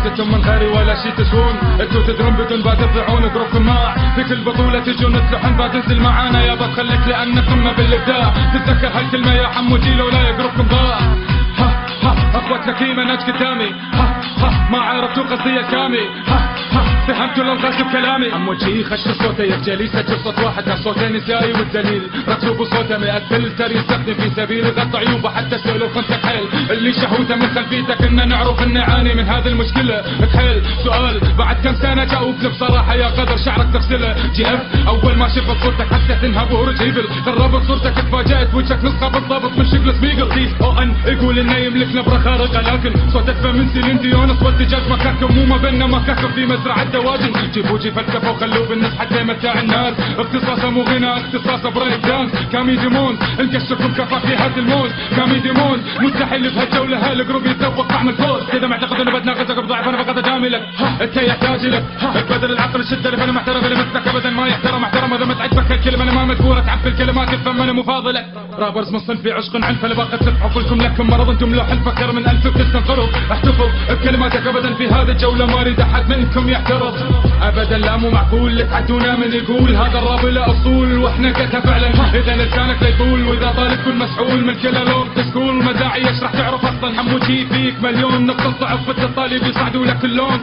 انتم من غيري ولا شي تسوون، انتو تدرون بدون بعد تضيعون جروبكم ماع في كل بطولة تجون تلحون بعد تنزل معانا يابا تخليك لأنكم ما بالإبداع. تتذكر هالكلمة يا حمو جيلو لا جروبكم ضاع. اخوات لكيمة ناج قدامي، ما عرفتوا قصدي الكامي، فهمتوا لو غاز بكلامي. حمو جي خش صوته يرجل يسجل صوت واحد صوته نسائي والدليل ركزوا بصوته 100 فلتر يستخدم في سبيل غطى عيوبه حتى سولو خمسة حيل اللي شهوته من خلفيتك ان نعرف ان نعاني من هذه المشكلة. تحل سؤال بعد كم سنة جاوبني بصراحة يا قدر شعرك تغسله. جي اف اول ما شفت صورتك حسيت انها بهرج هيبل، قربت صورتك تفاجأت وجهك نسخة بالضبط من شكل سميجل. دي او ان يقول انه يملك نبرة خارقة لكن صوتك من سيلين ديون صوت جاز مكاكم مو ما بيننا مكاكم في مزرعة دواجن. جيبوا جي فلسفة وخلوه بالناس حتى يمتع الناس، اختصاصه مو غنى اختصاصه بريك دانس. كامي ديمون نكشفكم كفاكهة الموز، كامي ديمون مستحيل بهالجولة هالجروب يتذوق طعم الفوز. اذا معتقد اني بتناقشك بضعف انا فقط اجاملك، انت يحتاج لك بدل العقل الشدة اللي انا محترم اللي مثلك ابدا ما يحترم احترم. اذا ما تعجبك الكلمة انا ما مجبور اتعب الكلمات يفهم انا مفاضلك. رابرز من صنفي عشق عنف انا باقي تفحوا كلكم لكم مرض انتم لوح الفكر من 1000 بتستنقروا. احتفظ بكلماتك ابدا في هذه الجولة ما اريد احد منكم يحترض ابدا. لا مو معقول لك تعدونا من يقول هذا الراب له اصول واحنا كتها فعلا. اذا لسانك لا يقول واذا طالب كن مسحول من كلا لورد سكول ما داعي يشرح تعرف اصلا. حمو جي فيك مليون نقطة ضعف الطالب يصعدوا لك اللون.